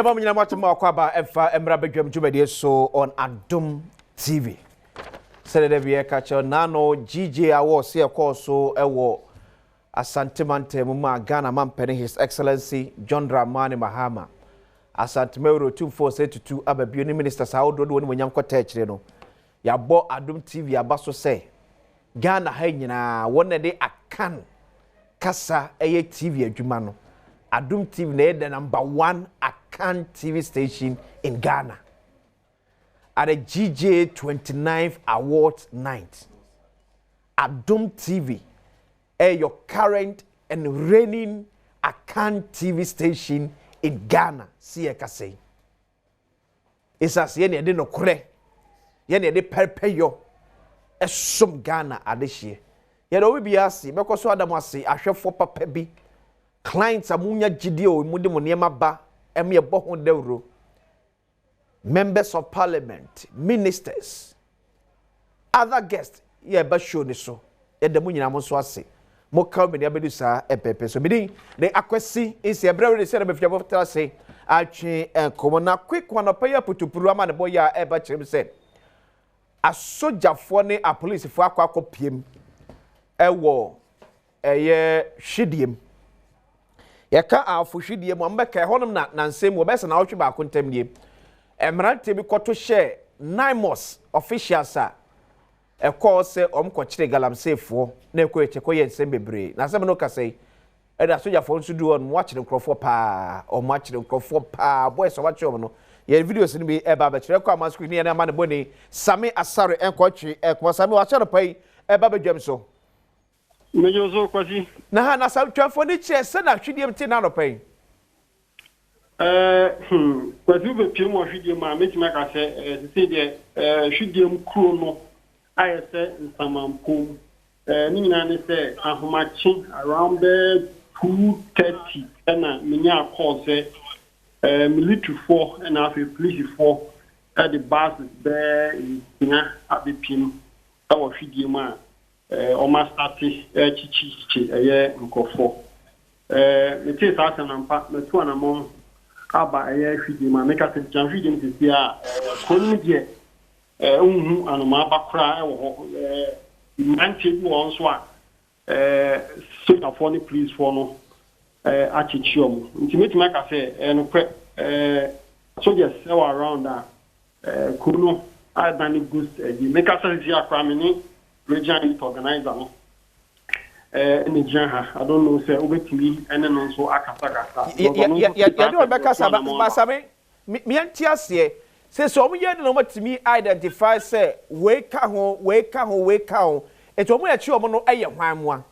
Enabam nyina matema kwaba efa emra bedwam djumade so on Adom TV. Sele de catcher nano GJ Awards here so ewo Asantemanpensenmu ma Ghana Mampene His Excellency John Dramani Mahama. Asantemewro 2472 ababio ni minister Saodo do wonyam kwata akire no. Ya bo Adom TV abaso say Ghana ha nyina wona de akan kasa eye TV adwuma no. Adom TV na the number 1 Akan TV station in Ghana. At the GJ 29th Awards night. Adom TV, your current and reigning Akan TV station in Ghana. See a say. It's as yene de no kure. Yene de perpeyo. Esum Ghana adishie. Yene obi biasi. Beko so Adam wasi. Ahwe for papa bi. Clients amunya gidio imude mo niema ba eme bo ho dewro. Members of parliament, ministers, other guests ye ba show ni so ye de mo nyina mo so ase mo ka me ne abedu sa epepe so midin the akwasi is ebrɛ we say na befia bofta say atwe enkomo na quick one opaya putupuru ama ne boya e ba kyerem say asojafo ne a police fo akopiem ewo eye hwidiem yaka afo hwidiem mo mbeka honom na nansem wo besa na wotwe ba kontam nie Emerante bi koto share NAIMOS officials a course omkochire Galamsey fo na ekoyeche koye nsem bebre na sem no kasei e da soja fo nso du on watch nkrofo pa o watch nkrofo pa boys watch om no ye videos ni bi e ba kire kwa ma screen na ma ne boni Sami Asare enkochi ko Sami wa chere pai e ba bedwam so mejo so kwasi na ha na sa twafo ni kire se na hwidiem ti na no pai kwasi be pie mo hwidiem ma metima ka se se de hwidiem kro no ayese nsamamkom ni nyina ne se ahomachi around 2:30 na menya call se military for and after police for at the bus there in abepim awo hwidiem a o ma start chichi eye nkofo meti sa sanampa metu anamon aba eye hwidiem ma meka se jan hwidiem se a konu die unhu anoma bakra ewo manche bi won so a so for the police for no achichiom ntimeti maka se no kwe soldiers around that kuno adani ghost di meka se ji akra me ni regional organizer no Nigeria, I don't know, say, obetimi, and then also akasa. Yeah, don't make us Basame. Me antiasie. Say, so we had no to me identify, say, wake home. It's only a children no a one.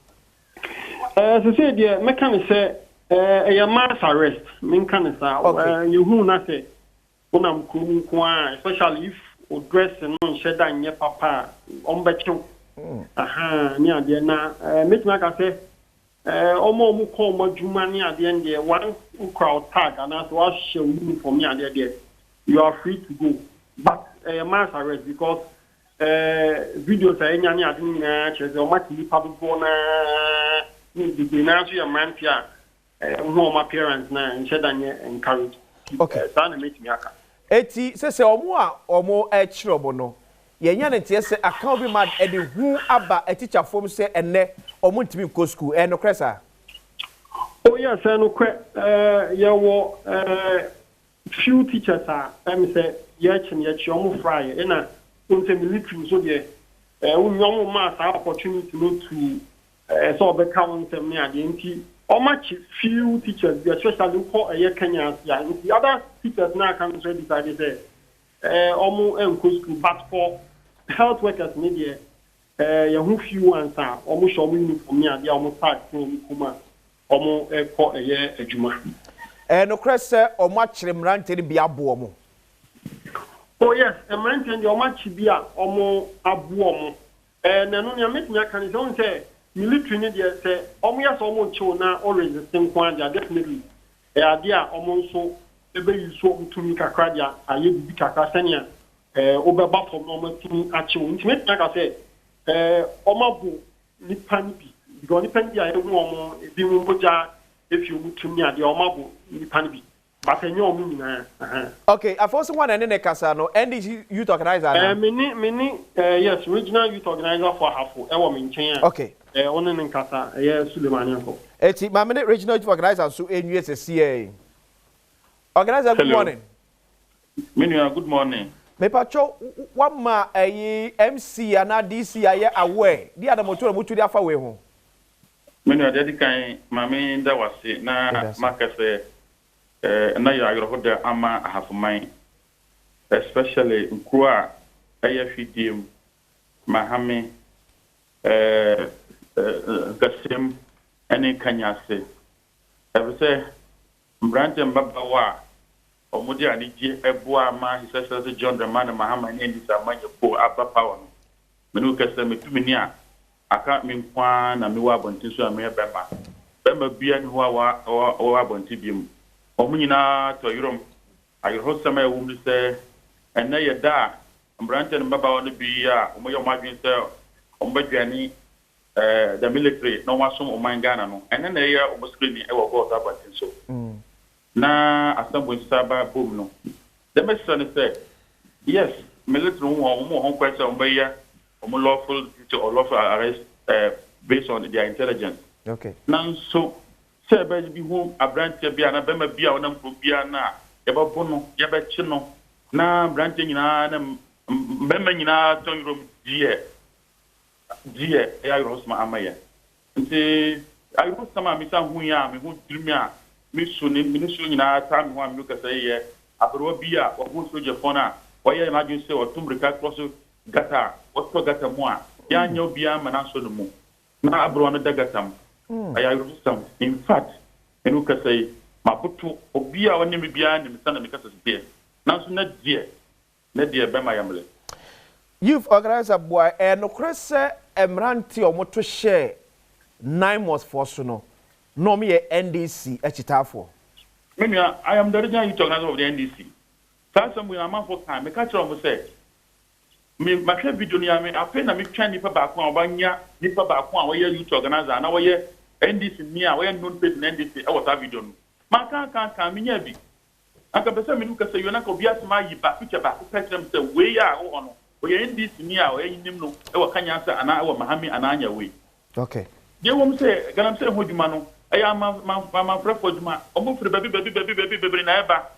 As I said, yeah, mechanic say, a mass arrest, mechanic, you who not say, when I'm cool, especially if or dress and non shed down your papa, on betting. Aha, near the na, make like I say, omo mu call mo juma near the end there, one crowd tag, and as was show for me and there. You are free to go, but mass arrest because videos are any admin, or much public bona, the national man here, home appearance now, and said and encourage. Okay, son make me aka. Eti say omo echirobono. Yenya ne tie se account bi mad e de hu aba a teacher form say enne omo ntimi ko school no kresa. Oh yes, no kwe wo few teachers are say yechi omo fry na unse military so de unyomo ma sa opportunity no to so be count them near the nti omachi few teachers especially for Kenya ya the other teachers now can say decided say omo enko school but for health workers media hu few ones are omo show uniform near the omo tag kuma omo eko adwuma no krese omo akire mrante bi abo omo. Oh yes, mrante ndi omo achi bi a omo abo omo na no nya metnya kan say military ne dey say omo yes omo chiw na or resisting kwanja definitely dia omo nso ebe yiso ntumi kakra dia aye bibi kakra senia obeba from no matumi achiw ntimi ka say omabu nipa ni bi because nipa ni bi aye hu omo ebi mu boja if you mutumi ade omabu nipa ni bi but I know me. Okay, I first one and then Casano, NDC Youth Organizer. Many, yes, regional youth organizer for half I want in China. Okay. On in Casa, yes, Suleiman. It's my minute regional youth organizer, so in USCA. Organizer, good morning. Good morning. Me pacho one ma MC and DC aye aware. The other motor mutu dia fa we ho. Menu adedi kan mame da wase na makase na ya agro da ama ahafman especially nkua aye fidiem mahame gasem ene kanyase. Ebe se mbrante mbabawa omudi anije eboa ma hisese John the man Mahama ni ndisa manye po aba power no menu kese metumini a aka mi kwa na mi wa bonti so ame bema bia ni ho wa abonti biem omunyina to yurom ayro sama ewum se enne ye da mbrante no baba won bi a omoye omadwen se ombadwani the military no wasom omangana no enne na ye omoskrini e wo go ta bonti so na assemble saba boom no the message say yes military won question ombeya lawful to or lawful arrest based on their intelligence. Okay. Now so say be who abranche bia na bema bia onam pro bia na e ba bono ye ba chi no na branche nyina na bema nyina ton rom die ya rosma amaye nti ayo sama mi sa hu ya mi hu dirmi a mi so nyina ta mi ho am luka say ye abro bia wo hu soje fona wo ye na ju se wo tumbrika cross gata wato gata mua ya nyo bia manaso no mu na abro no dagatam ayarusam in fact enu ka say maputu obia woni me bia ni misana me kasa sipie nanso na die be ma yamle youth organizer boy no krese emranti omoto share NAIMOS force no me NDC echitafo menua I am the regional youth organizer of the NDC sanso mu na manfo kan me ka kire mo say me mahwe video ni ame ape na me twa nipa ba ko obanya nipa ba ko a wo ye youth organizer na wo ye NDC ni a wo ye non page NDC e wota video no man kan me nya bi aka pese me nuka se yo na ko bia sma yi ba picture ba ko petrem se we ya wo no wo ye NDC ni a wo ye nim no e wo kanya sa ana e wo mahami ana anya we okay de wo me se Galamsey hoduma no e ya ma frefo hoduma o mo fere baby na e ba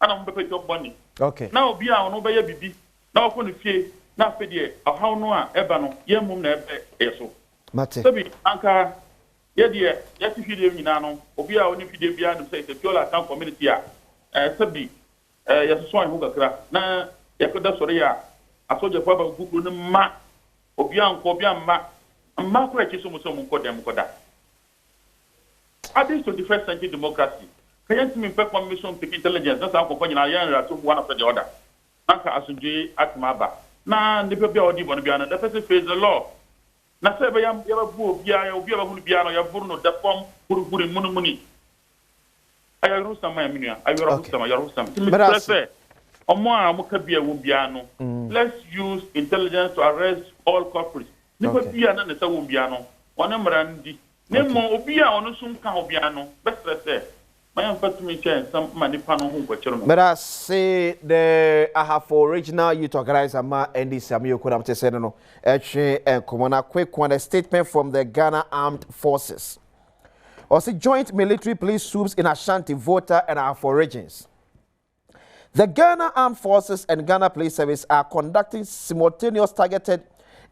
ana mo pepe to boni okay na obi a ono be ye bibi na wo ko no fie na fedie ahaw no a eba no ye mum na ebe eso mate sabi anka ye die ye ti fidie nyina no obi a oni fidie bia no say the pure account community a sabi ye so an hu kakra na ye ko da sori a asoje fa ba gukuru no ma obi anko obi amma ko e kiso mo so mo koda at this 21st century democracy kayanti mi pe commission to intelligence na sa ko nyina ya nra to one after the other anka asundwe atmaba na nipa bia odi bono bia na the person face the law na se be ya ba bu bia ya obi ba hunu bia no ya buru no da pom buru muni ayaru sama ya minua ayaru sama mi omo a mo ka bia wo bia no let's use intelligence to arrest all culprits nipa bia na ne sa wo bia no wona mrandi ne mo obi a ono sum ka obi ano bestrese but I say the Ahafo Regional Youth Organizer ma NDC Amiyo Kodam te say no and come on a quick one a statement from the Ghana Armed Forces. Also joint military police troops in Ashanti, Volta and Ahafo regions. The Ghana Armed Forces and Ghana Police Service are conducting simultaneous targeted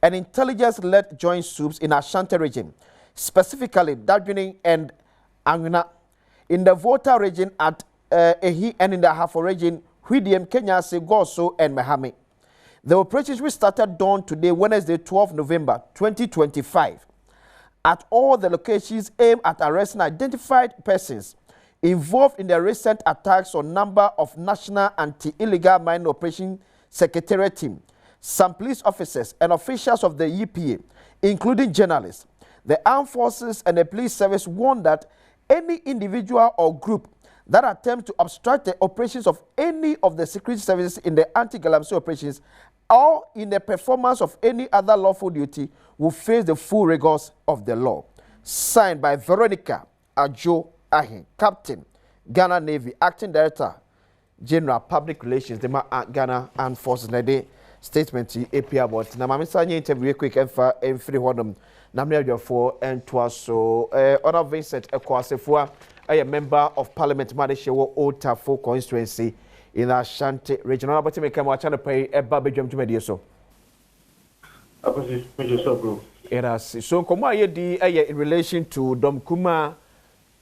and intelligence-led joint troops in Ashanti region, specifically Dadwini and Anguna, in the Volta region at Ehi and in the Ahafo region, Hwidiem, Kenya, Goso and Mahame. The operations which started dawn today, Wednesday, 12 November 2025, at all the locations aim at arresting identified persons involved in the recent attacks on number of National Anti-Illegal Mining Operation Secretariat team, some police officers and officials of the EPA, including journalists. The armed forces and the police service warn that any individual or group that attempt to obstruct the operations of any of the security services in the Anti Galamsey operations or in the performance of any other lawful duty will face the full rigors of the law. Signed by Veronica Ajo Ahin, Captain, Ghana Navy Acting Director General Public Relations the Ghana Armed Forces na de statement AP about na mama sanye interview quick emfa emfiri hodom na mmeadwafo entoa so Honor Vincent Ekwasefua a member of Parliament Madeshewo Otafo constituency in Ashanti region. But me come watch and pay eba bedwam dwumadi so. Apasi me so bro. Yes, so come aye di in relation to Dom Kuma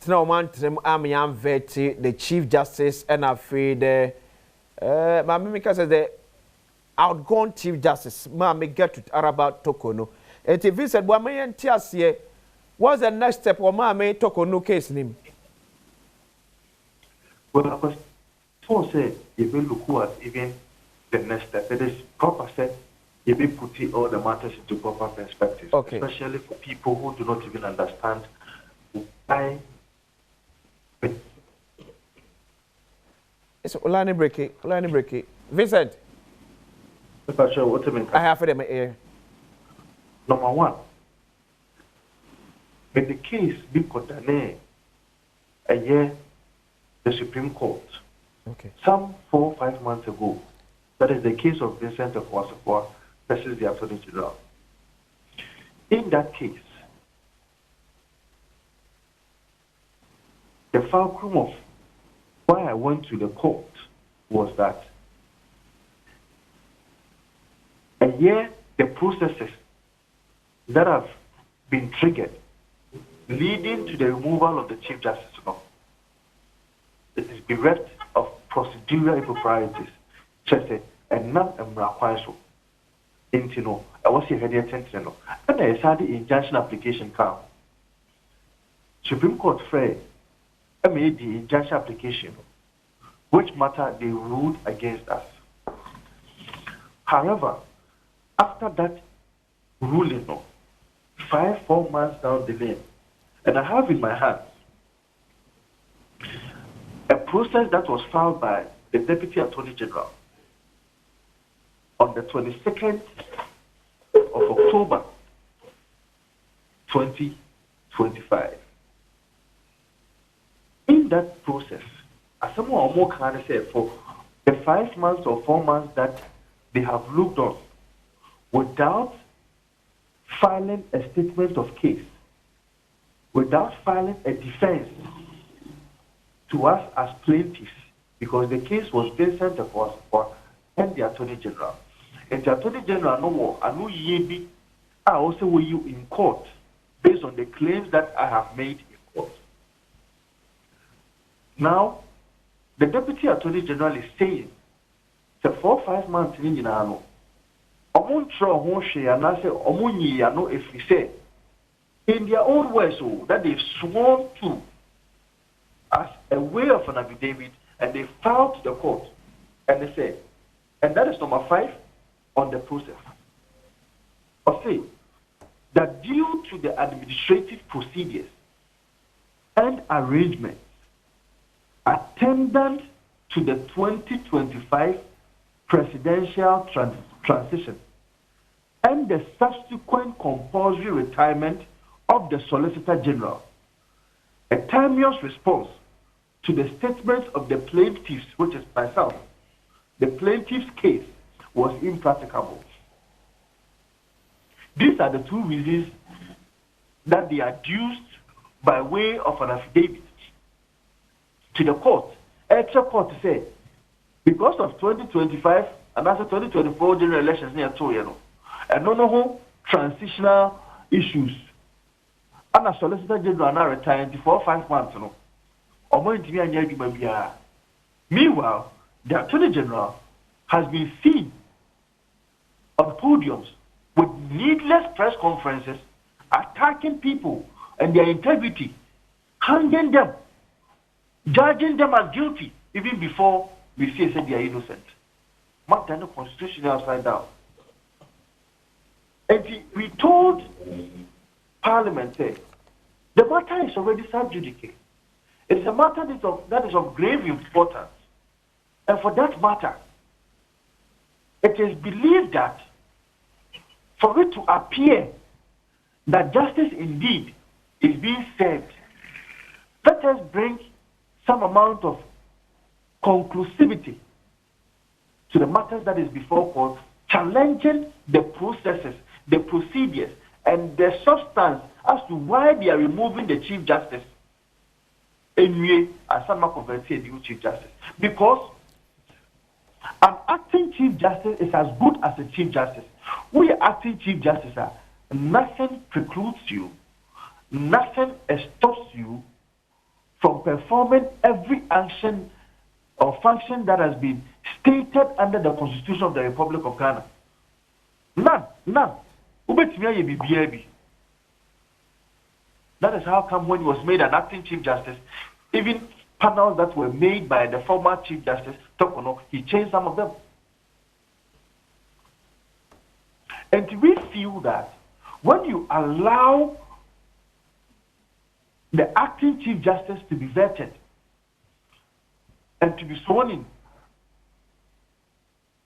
Tina Omantrem Amian Veti, the Chief Justice and afraid the Mamika says the outgone Chief Justice, Mammy get to Araba Tokono. And if he said, well, my Tiasie, what's the next step or Mammy Tokono case name? Well, I was for say, if you look at even the next step, it is proper set, if you put all the matters into proper perspective, okay. Especially for people who do not even understand why. It's Olani break. Vincent. I have for them here. Number one, when the case be condemned a year, the Supreme Court, okay, some 4 or 5 months ago, that is the case of Vincent Ekwasefua versus the Attorney General. In that case, the fulcrum of why I went to the court was that a year the processes that have been triggered leading to the removal of the Chief Justice, it is bereft of procedural improprieties. And not a miracle. Intino, I was here heading attention. And I saw the injunction application come. Supreme Court Fair, I made the injunction application, which matter they ruled against us. However, after that ruling, 5-4 months down the lane, and I have in my hand a process that was filed by the Deputy Attorney General on the 22nd of October 2025. In that process, as someone more can say, for the 5 months or 4 months that they have looked on without filing a statement of case, without filing a defense to us as plaintiffs, because the case was Vincent Ekwasefua and the Attorney General. And the Attorney General, I also will you in court based on the claims that I have made in court. Now, the Deputy Attorney General is saying, the 4 or 5 months in Yinano, if we say, in their own words, that they've sworn to as a way of an affidavit, and they filed to the court, and they say, and that is number 5 on the process. Or say that due to the administrative procedures and arrangements attendant to the 2025 presidential transition and the subsequent compulsory retirement of the Solicitor General, a timeous response to the statements of the plaintiffs, which is myself, the plaintiff's case was impracticable. These are the 2 reasons that they adduced by way of an affidavit to the court. Extra court to say, because of 2025 and after 2024 general elections near 2 years, and no transitional issues, and a Solicitor General now retired for 5 months. Meanwhile, the Attorney General has been seen on podiums with needless press conferences, attacking people and their integrity, hanging them, judging them as guilty, even before we say they are innocent. Mark the constitution upside down. And we told Parliament, the matter is already sub judice. It's a matter that is of grave importance. And for that matter, it is believed that for it to appear that justice indeed is being served, let us bring some amount of conclusivity to the matters that is before court, challenging the processes, the procedures, and the substance as to why they are removing the Chief Justice. Anyway, as some converted a new Chief Justice. Because an acting Chief Justice is as good as a Chief Justice. We acting Chief Justice are nothing precludes you, nothing stops you from performing every action or function that has been stated under the Constitution of the Republic of Ghana. None. That is how come when he was made an acting Chief Justice, even panels that were made by the former Chief Justice, Tokono, he changed some of them. And we feel that when you allow the acting Chief Justice to be vetted and to be sworn in,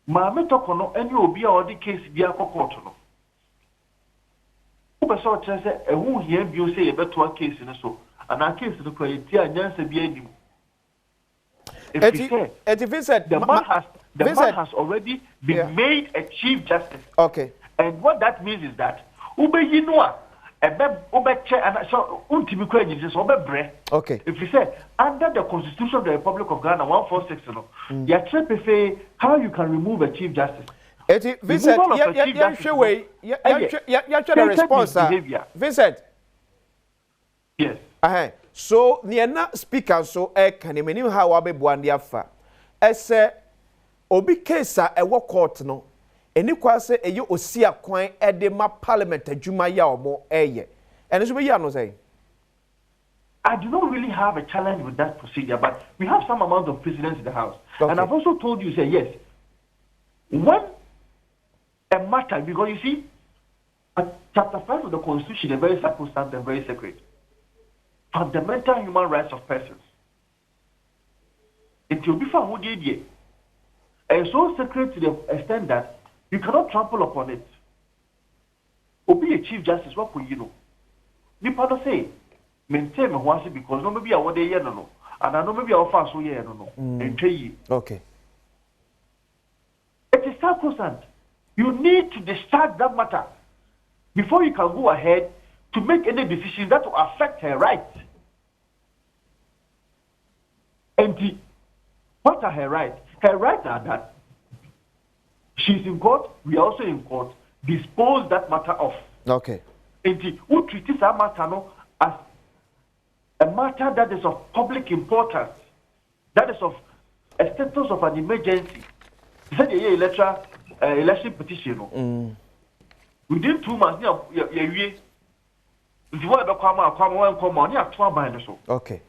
Maame Tokono, any obi or the case be a court. Person say a who here you say a better case in so and our case the quality and answer be any. If he said the man has already been made a Chief Justice. Okay. And what that means is that ube yinua ube che and so ultimate question is okay. If you say under the Constitution of the Republic of Ghana 146 you are how you can remove a Chief Justice. Vincent, you response. Vincent. Yes. So, near speaker, so can you mean how I be Buandiafa? Ese obi case a work court no. Any quase a you see a coin at the map parliament a Juma ya or more a year. And it's what you say. I do not really have a challenge with that procedure, but we have some amount of precedents in the House. Okay. And I've also told you, say yes. When a matter, because you see, chapter 5 of the Constitution is very sacrosanct and very sacred. Fundamental human rights of persons. It will be found who did it. And so sacred to the extent that you cannot trample upon it. Or be a Chief Justice, what will you know? People don't say, maintain me once because no maybe I want a year no. And I know maybe I'll fast so year no. And pay you. Okay. It is sacrosanct. You need to discharge that matter before you can go ahead to make any decision that will affect her rights. And what are her rights? Her rights are that she's in court, we are also in court, dispose that matter off. Okay. And who treats that matter no, as a matter that is of public importance, that is of a status of an emergency. He said, election petition. Within 2 months, okay.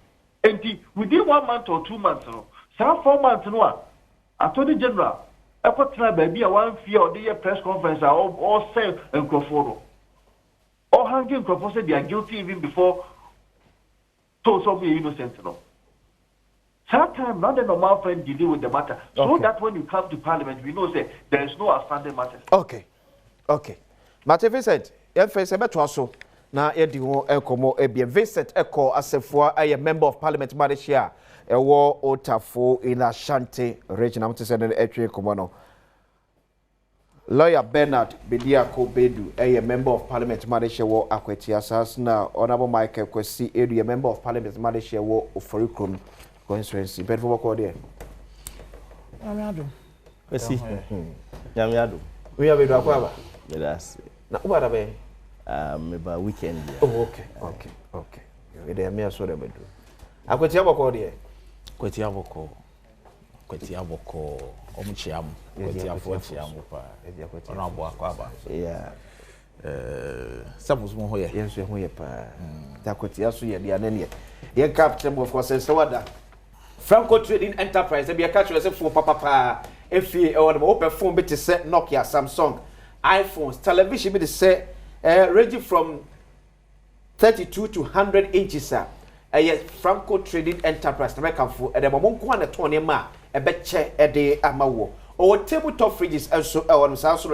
And within 1 month or 2 months, 4 months, Attorney General, I put baby a 1 fear or the press conference, all say and Crawford. All hanging Crawford said they are guilty even before told some innocent. Sometimes not the normal friend deal with the matter. So that when you come to Parliament, we know say there is no outstanding matter. Okay. Mate Vincent, you face a better also. Now, Eddie Elcomo, a Vincent Echo, as a member of Parliament, Malaysia, a war Otafo in Ashanti region. I'm to send an entry Comono. Lawyer Bernard Bediako Bedu, a member of Parliament, Malaysia, war Aquetiasas. Now, Honorable Michael Kwesi, a member of Parliament, Malaysia, war Oforikrum. Constituency. But for what there? Adom. Kwesi. Adom. We have a drama. Yes. Now, what are we? Maybe weekend. Oh, okay. They are mere so they do. I could tell what there. Kwetiaboko. Omuchiam. Kwetiafochiam pa. Onabo akwaba. Yeah. Some small here. Yes, we are pa. Takotiasu ye dia nene. Ye capture of course say wada. Franco Trading Enterprise, be a catcher for papa. If you open phone, bit to set Nokia, Samsung, iPhones, television, be the set ready from 32 to 100 inches. Franco Trading Enterprise, American food, and the moment one at 20 ma, a betche a day amawo. Or tabletop fridges also on South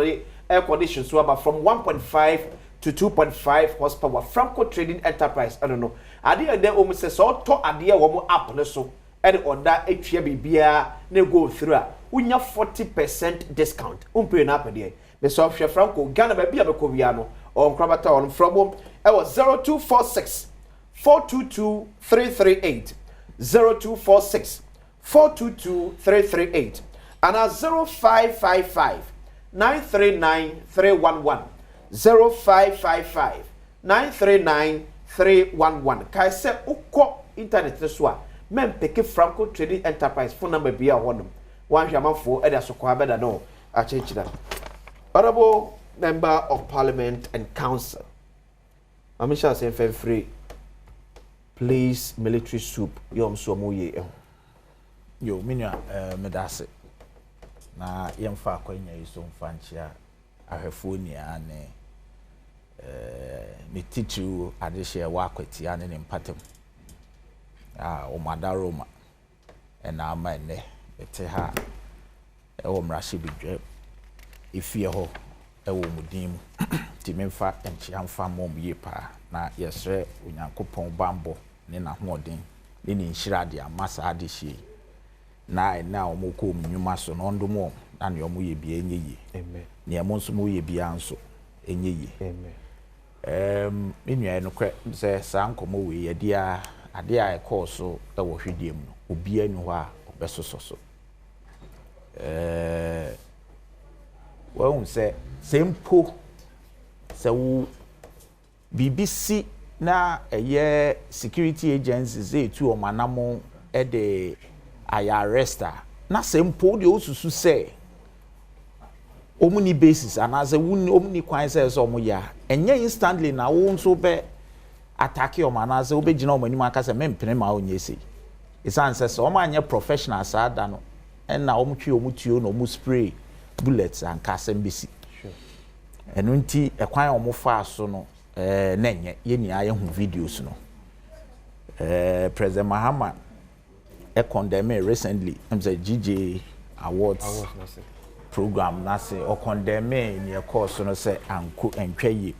air conditions, so about from 1.5 to 2.5 horsepower. Franco Trading Enterprise, I don't know. Idea there almost says so to idea one more up so. and order etua bibia na go through a unya 40% discount umpe na apede me so hwe franco Ghana ba bia be ko bia no on krabata on from e was 0246 422 338 0246 422 338 and 0555 939 311 0555 939 311 kai se ukọ internet so a men peke Franco Trading Enterprise phone number bia honum wan hwamanfo e da so kwa beda no a chechida. Honorable Member of Parliament and Council Amisha say free please military soup yom so moye yo minua medase na yemfa akwanya yiso mfanchia ahwefo ni ane me tichu adehye wa akwati ane ne mpatem o madaroma ena ama ene ete ha e wo mrashi bidwe ifie ho e wo mudim ti memfa enchia mfa mom ye pa na yesre onyankopon bambo ne na hoden ne ni nhira de amasa adehye na omoko mnyuma so no ndomo na ne omo ye bia enyeyi amen ne emo nso mo ye bia nso enyeyi amen menua no kre se sankomo we ye dia ade a ekoso e wo hwediem no obi anu ho a obesososo wo se sempo se wo BBC na eye security agencies etu omanamo e de aya arresta na sempo de osusu se omuni basis anaze omuni kwan se so omoya enye instantly na wo nso be attack o manaze obegina omanima aka se mempene ma onye sei isan se so omanye professional sada no na omtwe omutuo no omu spray bullets and kasembesi sure enu nti ekwan omofa so no nenye yeni aye hu videos no President Mahama condemned recently the GJ Awards program nase o condemn in your course no say anko entwaye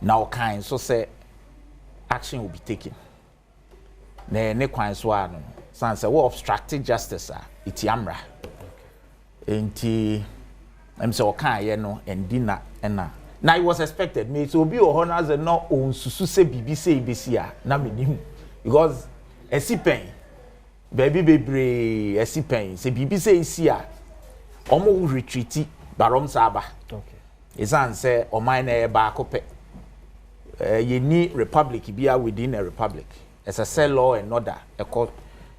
now kind so say action will be taken na ne kwan so ano san say we obstructing justice iti amra enti say o kan ye no endina na it was expected me so be o honor as no on susu say bibi say ibesi a na menim because esipen baby bebre esipen say bibi say isi a omo retreat barom saba okay isan say o man na ba kope ye ni republic bia within a republic as a cell law and order e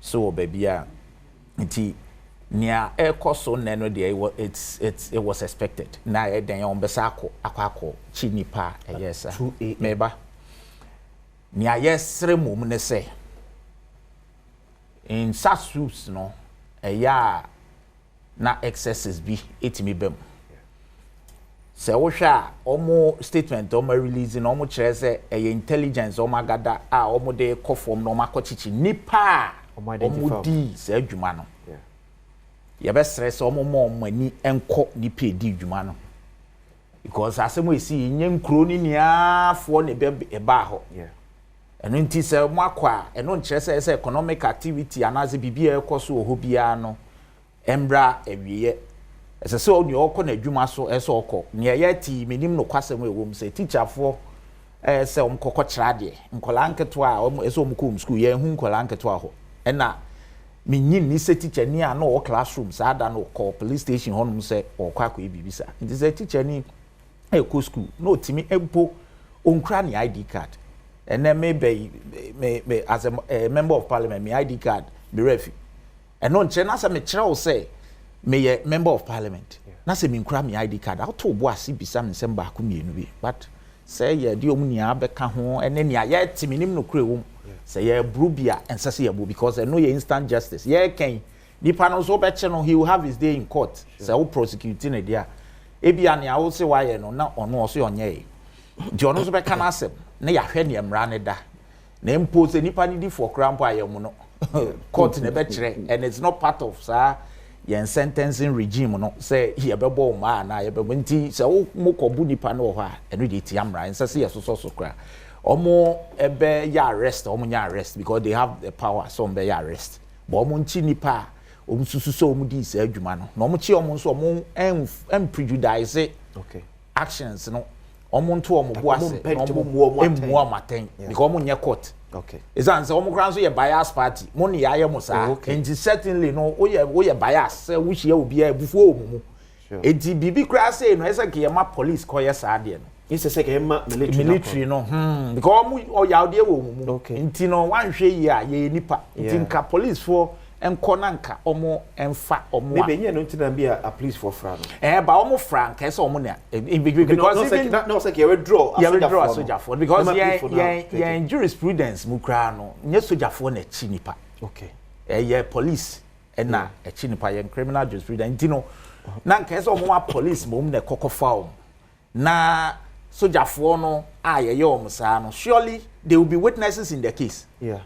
so baby a nti nia e so neno there it was expected na e den on besa akọ chinipa yes meba nia yesre mum ne say in such no ya na excesses bi etimi bem se wo hwa omo statement omo release no omo kire se intelligence omo agada a omo de kofom no omo akọchichi nipa omo di se adwuma no ya be stress omo mani enko nipa di adwuma no because asemo esi nye nkro ni niafo ne be ba ho eno nti se mo akwa eno nkire se economic activity anaze bibia ekoso oho bia no embra ewiye ese se oni okọ na adwuma so ese okọ ne ye ti menim no kwasem ewom se teacher fo se omkokọ kirade nkola nketo a ese omkom school ye hu nkola nketo a ho ena menyin ni se teacher ni a no classroom sa da no call police station honum se okwa kwa bibisa nti se teacher ni e school no timi empo onkra ni ID card ene me as a member of parliament me ID card be refi eno nche na se me kire wo se me ye member of parliament na se me nkra me ID card auto bo ase bisa me nsem ba ko mienu bi but say ye di omu nia beka ho ene nia ye timinim no kure wo say ye brubia ensase ye bo because no ye instant justice ye ken nipa no so be che no he will have his day in court say wo prosecuting e dia ebia nia wo se wa ye no na ono so onye e di ono so be kana asem na ya hwe ne mra ne da na impose nipa ni di for cramp ayemu no court ne be kire and it's not part of sa yen sentencing regime no say ye bebo ma na ye bebo nti say wo mokobu nipa no ho a eno de ti amra nsase ye so kra omo ebe ya arrest omo nya arrest because they have the power so be ya arrest bo mo nchi nipa susu so mu di se adwuma no na omo chi omo nso omo em prejudice okay actions no omo nto omo bo ase omo amaten because omo nye court okay is answer omo kran so ye bias party mo ne yaye mo sa and certainly no wo ye bias we hia obi a bufu omumu enti bibi kra say no ese ke ye ma police ko ye sa de no ese se ke ma military no because omo oyawde wo omumu enti no wan hwe yi a ye nipa enti nka police for enkona nka omo emfa omo maybe nye no ntina bi a police for fra no ba omo fra nka se omo na because even no say you withdraw a soldier for because yeah jurisprudence mu kra no nye soldier for na chi nipa okay yeah police na chi nipa yeah criminal jurisprudence ntino na nka se omo police mo na kokofa o na soldier for no ye omo sa no surely there will be witnesses in the case yeah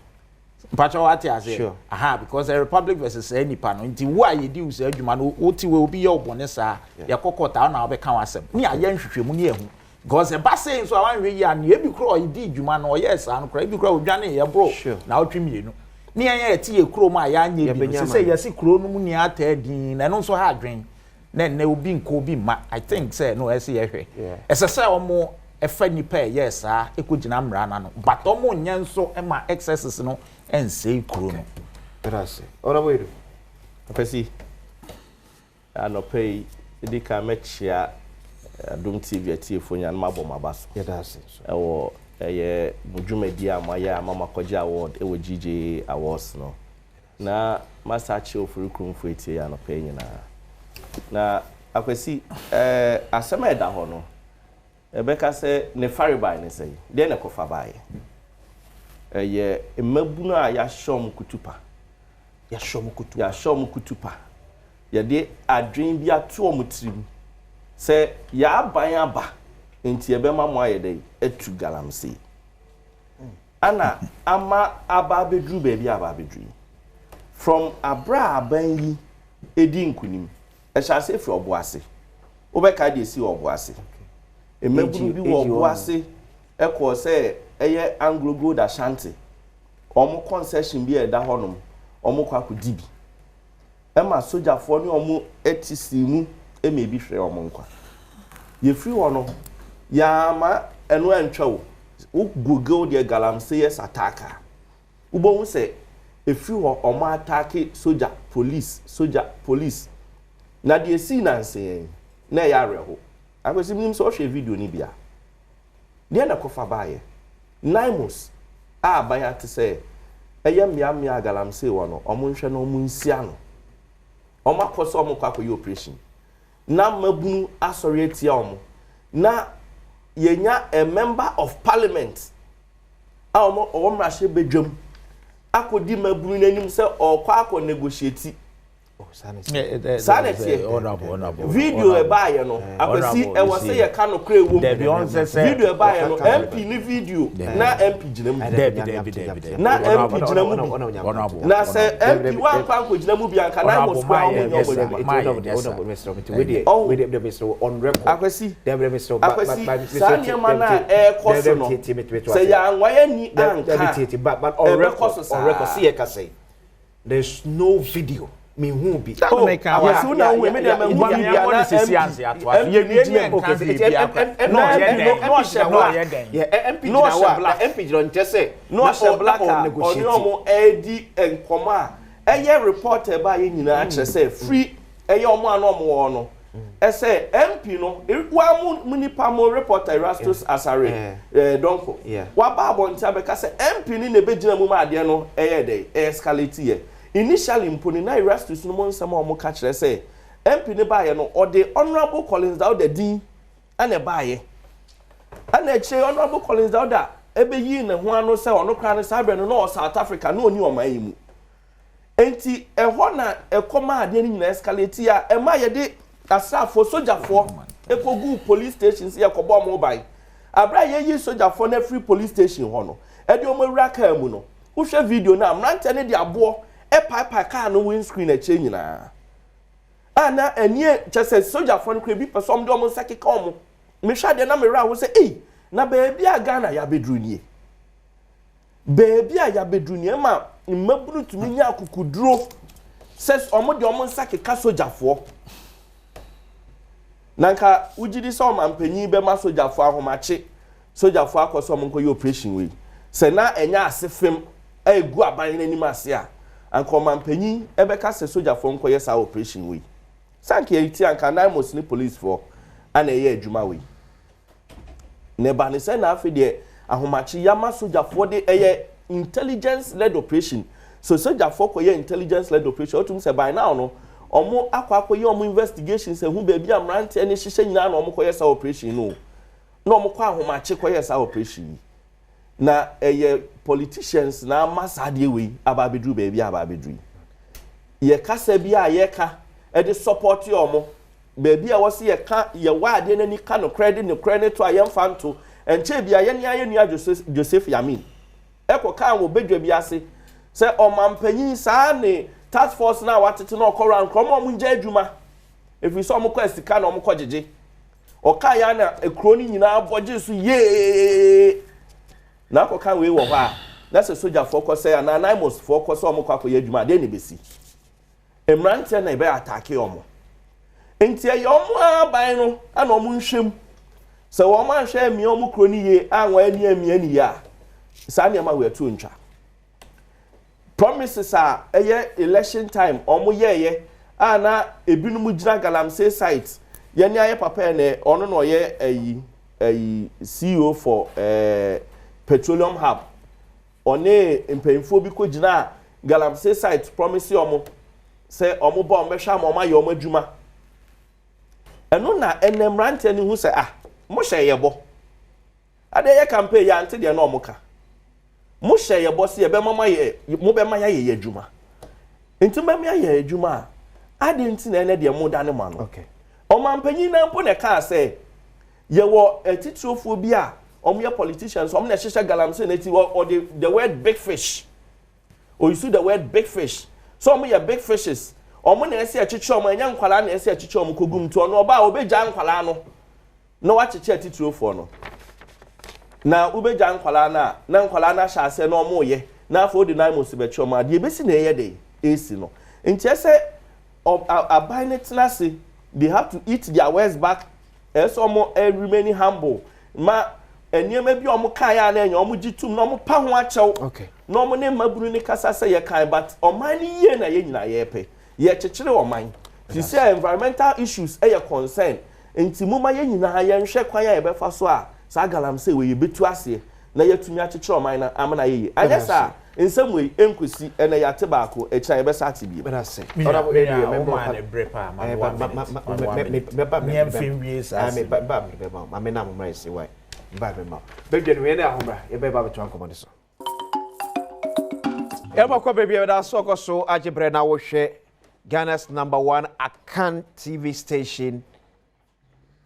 Pacho what you say? Sure. Aha, because the Republic versus any panel. Inti why you do say adwuma no oti we obi your bonesa ya kokota na obeka wasem. Ni aye nhwehwemu ni ehu. Because the bass saying so I wan we ya na e bi kro e di adwuma no yes an kro e bi kro odwane ye bro. Na otwe mienu. Ni anya eti ye kro ma ya anya bi. Say yes kro no mu ni ata din na no so ha adwen. Na obi nko obi ma. I think say no ese ye hwe. Ese say omo efa nipa yes a ekogina mra na no. But omo nya nso e ma excesses no and say Kurono. Grazie. Ora voi. Apesi. Ano pay the kamechia Adom TV atiefo mabo mabaso. Yeah, that's it. Ewo eye mudwumadi amaya mama kwaja award ewo GJ awards no. Na masachi ofurukrum etie ya no pay nyina. Na apesi asema eda ho no. Ebeka se ne faribai ne sei. De na kofa bae. Ye emabunu a ya shom kutupa ya shom kutupa ye de adwen bi ato omutirim se ya aban aba enti ebe ma mo ayede etu galamsey ana ama aba bedru ba bi aba bedru from abra aban yi edi nkunim e sha se fi oboase obeka de si oboase emabunu bi wo oboase ekwo se eye Anglo Gold Ashanti omo concession bi eda honom omo kwa dibi ema soja fo ni omo etisi mu ema bi hwe omo nkwa ye free wono ya ma eno antwa wo Google de Galamsey attack ubo hu se efi ho omo attack soja police na de si na nse na ya reho akwesi nim so hwe video ni bia de na kofa baaye NAIMOS banya te say eye mia Galamsey wono omo nhwe no omo nsia no omo akoso omo kwakoye operation na mabunu asori atia omo na yenya a member of parliament omo mrahye bedwam akodi mabunu nanim se okwa negotiate sanity video e baaye no abasi e wose ye ka no kra ewo video e baaye no MP ni video na MP ginamu na MP ginamu na se MP wan kwa ko ginamu bi anka na mo square o nyo bo on record akwasi sanya mana e koso no se ya nwaye ni anka but on record see e ka say there's no video me who be oh yes we know we me dem who be na sisianse atwa ye bi di enka bi MP no black MP don tese no black negotiate omo edi enkoma eye reporter ba ye nyina akere say free eye omo anu omo wo no ese MP no wa mu nipa mo reporter Erastus Asare donko wa ba abonti abeka say MP ni na begina mu ma ade no eye dey escalate ye initially mponi na Erastus no monsama omo ka kire say MP ne baaye no or the honorable Collins Dauda din ana baaye ana kire honorable Collins Dauda ebe yi ne ho ano say ono kra ne sabre no South Africa no oni oman yi mu enti eho na ekoma ade ni nyina escalate ya ema ye de asafo sojafo ekogu police stations ye kobo omo bai abra ye yi sojafo na free police station ho no e de omo wura ka mu no wo hwe video na mrante ne de abo e pipe car no windscreen a change na ana enie chese soldier fon kre bi person de omo saki ka omo me hwa de na me ra wo se na baby a Ghana ya bedru nie baby a ya bedru nie ma mmabunu tumi nya akukuduro says omo de omo nsa keka sojafo nanka ujidi so mampanyi be ma sojafo ahomache sojafo akoso omo nkoye operation we se na enya asefem egu aban n'anim ase a anka mampanyi ebeka se sojafo nkoye sa operation we sanke eti anka NAIMOS ni police for ana eye adwuma we ne ba ne se na afi de ahomache yama sojafo de eye intelligence led operation so sojafo koye intelligence led operation otum se by now no omo akwakoye omo investigation se hu baabi amrante ne hihye nyina na omo koye sa operation no na omo kwa ahomache koye sa operation na politicians na masade we ababedru baabi ababedru ye kasa bi a ye ka e de support omo baabi a wose ye ka ye waade na ni ka no credit no credit to ayemfa nto enche bia ye ne ayenu Joseph Yamin eko kan wo bedwa bi ase se omampanyin saa ne task force na watete na okora nkromo mu nje adwuma efi so omko asika na omko jeje oka ya na ekro ni nyina aboje so ye na ko kan we wo ha na se soja focus ya na NAIMOS focus omko akoye adwuma de ne besi emrante na be attack omo enti ye omo aban no ana omo nhwem se wo ma hwe mi omo kro ni ye anwa ani ya sani ma we tu ntwa promises are election time omo ye ana ebinum gina Galamsey site ye ni aye papa ne ono no ye CEO for petroleum hub one mpemfo bi ko gina Galamsey site promise omo say omo ba omo hwa omo aye omo adwuma eno na enemrante ni hu say mo hye ye bo ade ye campaign ya ante de na omo ka mo hye ye boss ye be mama ye mo be maya ye adwuma enti ma me ye adwuma ade enti na ene de mo dane ma no okay o mampanyin na mpo ne ka say ye wo atitrofo bi a omo ye politicians omo na hye Galamsey na ti or the word big fish or you see the word big fish so omo ye big fishes omo na ese achichi omo anya nkwala na ese achichi omo kogum to no oba obeja nkwala no no wa chichi atitrofo no na ubeja nkwala na nkwala na sha ase no mo ye na afọ di NAIMOS be choma de ebesi na eye de esi no nti ese aban ne tenase they have to eat their words back eso mo remain humble ma eniema bi omo kan ya na enya omo gitum na omo pa ho achew okay na omo ne maburu ne kasa se ye kan but oman ni ye na ye nyina ye pe ye chechire oman ti say environmental issues e concern nti muma ye nyina ye nhwe kwan ya ye be fa so a sa Galamsey we betu ase na yatumi achechire oman na amana ye anyesa nsem we enkosi ena yate baako echa ye be sa ate bi bena se ora bo area member na brepa ma me mfim wie sa ma me na mo mra se why ba be ma bedwe no ye na ahomra ye be ba betu ankomo so eba kwa baby da so so ajibre na wo hwe Ghana's #1 Akan TV station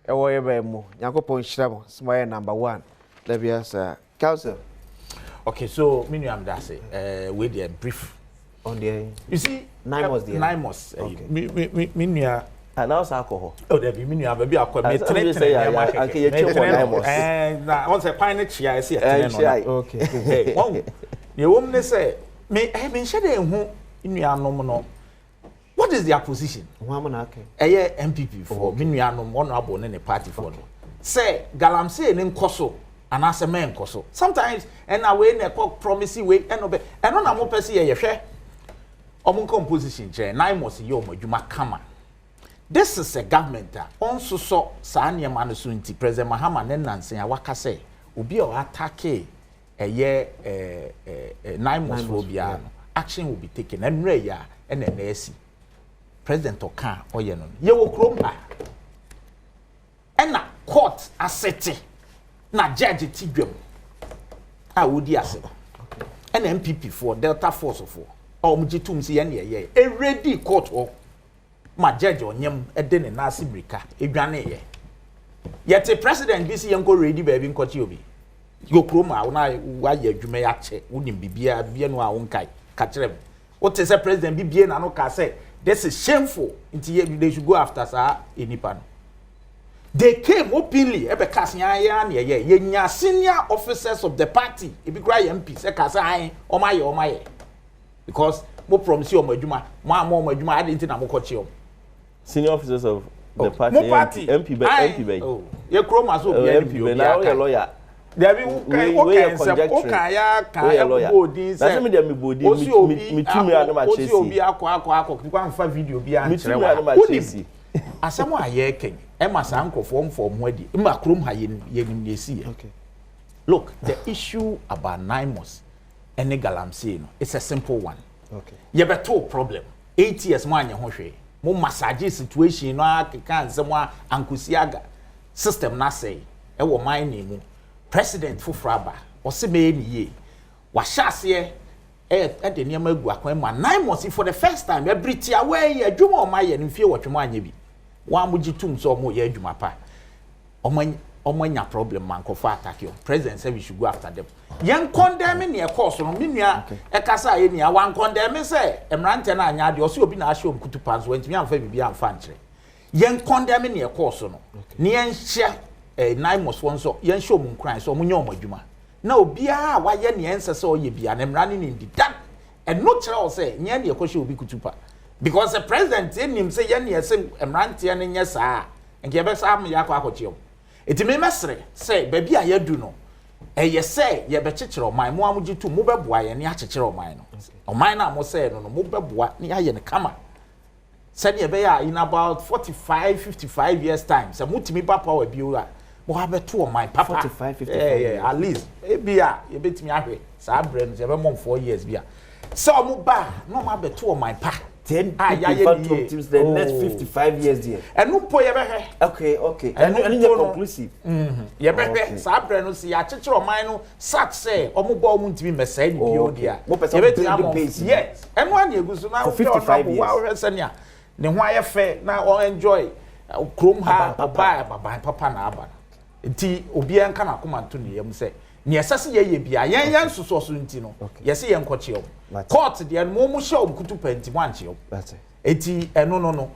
ewo ye ba mu yakopon hira mo small #1 lebia sa council okay so minu am that say we dey brief on the you see NAIMOS minu announce alcohol oh there be minu am be akọ me tene anke ye twe NAIMOS na on say pine chia ese tene no okay hey won ye wom ne say me nhede hu inu anom no what is their position MPP for minu honorable ne party for no say Galamsey ne nkoso anase men nkoso sometimes and away ne promise we enobe eno na mo pese ye hwe omo composition che NAIMOS ye omo adwuma kama this is a government on so sa niam no so nti president Mahama ne nansen a waka say obi o attack NAIMOS for bia action will be taken and re ya and na president oka oye no ye wo kromba ena court asete na judge tidwam a wodi ase ena MPP for Delta Force for omjitum se ye ne ye ready court o ma judge onyem ede ne na asibrika edwane ye president bi se ye nko ready ba bi nkochi obi yo kroma na wa ye adwuma ya che wonim bibia bia no a wonkai ka kirem what is a president bi bie na no ka say this is shameful until they should go after sa enipa no they came openly ebe kasia ya na ye nya senior officers of the party ebi kra MP say kasa an omaye because mo promise you mo adwuma mo adwuma I didn't na mo ko che o senior officers of the party MP oh ye kroma so be MP now you lawyer there be okay ya kan bodin say na me dem bodin me tumi anu ma chesi obi akọ kwa mfa video bi a nkyere wa asemo aye ken e ma sa nkofo mfom adi ma krom ha yenim yesi okay look the issue about NAIMOS Anti Galamsey no it's a simple one okay you better problem 8 years mo anye ho hwe mo massage situation no akeka nsemo ankusiaga system na say e wo man nemu president fufraba o se me ni ye wa hyase de niam agu akwan ma NAIMOS for the first time every tia way adwuma o ma ye no fie wotwe mo anye bi wa mo gitum so mo ye adwuma pa omanya problem man ko fa attack you president say we should go after them yen condemn ne e course no menua e kasa ye nia wan condemn say emrante na anya de o se obi na ahye omkutu pans wantimi amfa bibia amfa nkyere yen condemn ne e course no ne yen hye NAIMOS won so yen hye omun kran so omunye omadwuma na obia wa ye ne ense se o ye bia na emrane ne ndi that and no kire o say nya ne e ko hye obi kutupa because the president enim say yen ne se emrante ne nya saa nke be sa am ya akwakoche eti me mesre say baby a yadu no eye say ye be kekere oman mo amugitu mo beboa ye ne akekere oman no oman na mo say no mo beboa ne aye ne kama said ye be ya in about 45-55 years time say mutimi papa wa biura mo ha beto oman papa 45-55 yeah, at least e bia ye betimi ahwe sa brand ye be mom 4 years bia so mo ba no ma beto oman pa 10 teams the next 55 years there. And no po ye be okay. And you conclusive. Ye be sa brand no si ya chechero man no sat say omo bo omo ntimi mesa ni bio dia. Ye be yes. And one ye gusu na 55 years. Wa hwesania. Ne ho aye fe na o enjoy krom ha baba papa na aba. Nti obi en kana koma to ne yam say ne esase ye bia yen soso so nti no ye se yen koche o court de mo hye o kutu penti mo anche o that's it eti no